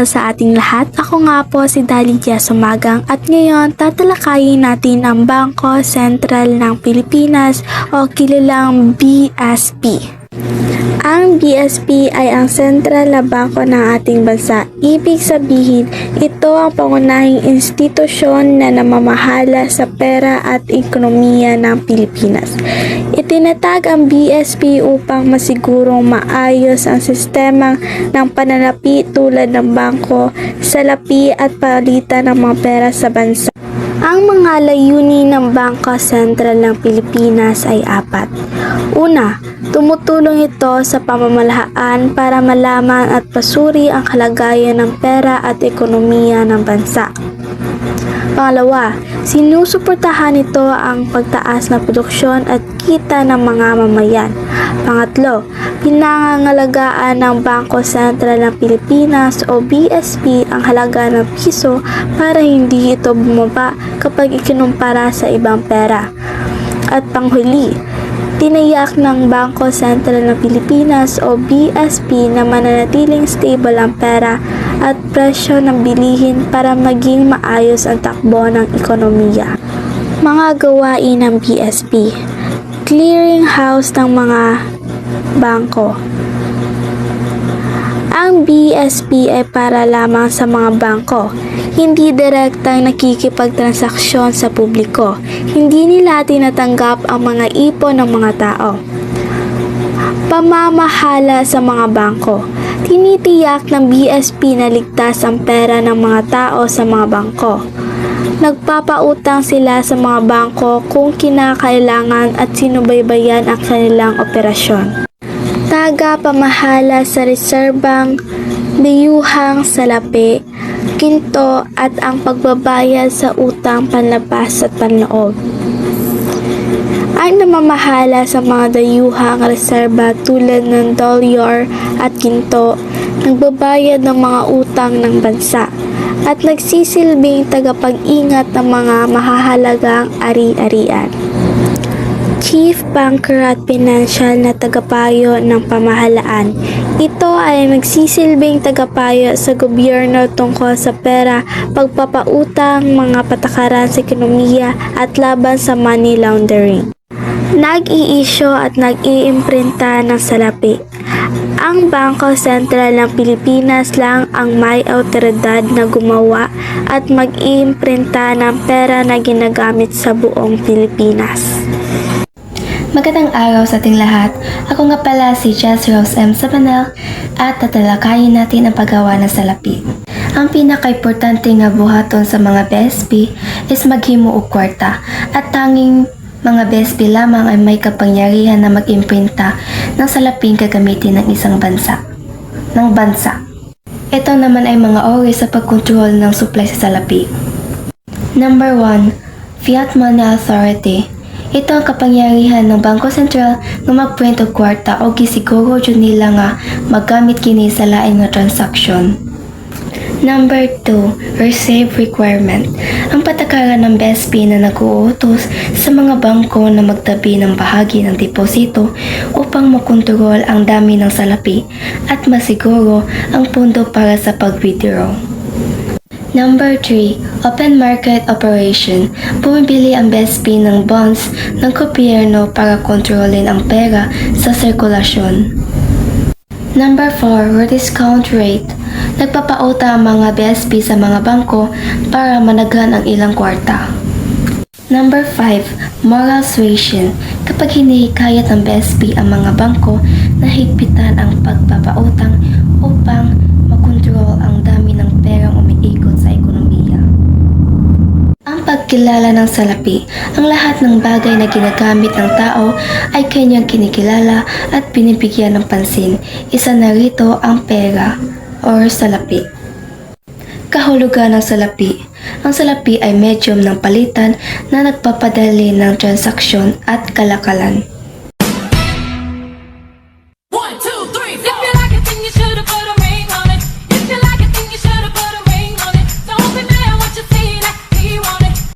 araw sa ating lahat. Ako nga po si Dalia Sumagang at ngayon tatalakayin natin ang Bangko Sentral ng Pilipinas o kilalang BSP. Ang BSP ay ang sentral na bangko ng ating bansa. Ibig sabihin, ito ang pangunahing institusyon na namamahala sa pera at ekonomiya ng Pilipinas. Itinatag ang BSP upang masigurong maayos ang sistema ng pananapi tulad ng bangko, salapi at palitan ng mga pera sa bansa. Ang mga layunin ng Bangko Sentral ng Pilipinas ay 4. Una, tumutulong ito sa pamamalaan para malaman at pasuri ang kalagayan ng pera at ekonomiya ng bansa. Pangalawa, sinusuportahan ito ang pagtaas ng produksyon at kita ng mga mamayan. Pangatlo, pinangangalagaan ng Bangko Sentral ng Pilipinas o BSP ang halaga ng piso para hindi ito bumaba kapag ikinumpara sa ibang pera. At panghuli, tinayak ng Bangko Sentral ng Pilipinas o BSP na mananatiling stable ang pera at presyo ng bilihin para maging maayos ang takbo ng ekonomiya. Mga gawain ng BSP: clearing house ng mga bangko. Ang BSP ay para lamang sa mga bangko, hindi direktang nakikipagtransaksyon sa publiko. Hindi nila tinatanggap ang mga ipon ng mga tao. Pamamahala sa mga bangko. Tinitiyak ng BSP na ligtas ang pera ng mga tao sa mga bangko. Nagpapautang sila sa mga bangko kung kinakailangan at sinubaybayan ang kanilang operasyon. Taga-pamahala sa reserbang, dayuhang salapi, ginto at ang pagbabayad sa utang panlabas at panloob. Ang namamahala sa mga dayuhang reserba tulad ng dolyar at ginto, nagbabayad ng mga utang ng bansa at nagsisilbing tagapag-ingat ng mga mahahalagang ari-arian. Chief Banker at Financial na tagapayo ng pamahalaan. Ito ay magsisilbing tagapayo sa gobyerno tungkol sa pera, pagpapautang, mga patakaran sa ekonomiya at laban sa money laundering. Nag-i-issue at nag-iimprinta ng salapi. Ang Bangko Sentral ng Pilipinas lang ang may awtoridad na gumawa at mag-iimprinta ng pera na ginagamit sa buong Pilipinas. Magandang araw sa ating lahat. Ako nga pala si Jess Rose M. Sabanel at tatalakayin natin ang paggawa ng salapi. Ang pinaka-importante nga buhaton sa mga BSP is maghimo og kwarta at tanging mga BSP lamang ay may kapangyarihan na mag-imprinta ng salaping gagamitin ng isang bansa. Ito naman ay mga uri sa pagkontrol ng supply sa salapi. Number 1. Fiat Money Authority. Ito ang kapangyarihan ng Bangko Sentral nga mag-print og kwarta o gisiguro jud nila nga magamit kini sa lain nga transaksyon. Number 2. Reserve Requirement. Ang patakaran ng BSP na nag-uutos sa mga bangko na magtabi ng bahagi ng deposito upang makontrol ang dami ng salapi at masiguro ang pondo para sa pag-withdraw. Number 3. Open Market Operation. Bumibili ang BSP ng bonds ng gobyerno para kontrolin ang pera sa sirkulasyon. Number 4. Discount Rate. Nagpapauta ang mga BSP sa mga bangko para managhan ang ilang kwarta. Number 5. Moral Suasion. Kapag hinihikayat ng BSP ang mga bangko na higpitan ang pagpapautang upang makontrol ang dami ng perang umiikot sa ekonomiya. Ang pagkilala ng salapi. Ang lahat ng bagay na ginagamit ng tao ay kanyang kinikilala at binibigyan ng pansin. Isa na rito ang pera or salapi. Kahulugan ng salapi. Ang salapi ay medium ng palitan na nagpapadali ng transaksyon at kalakalan.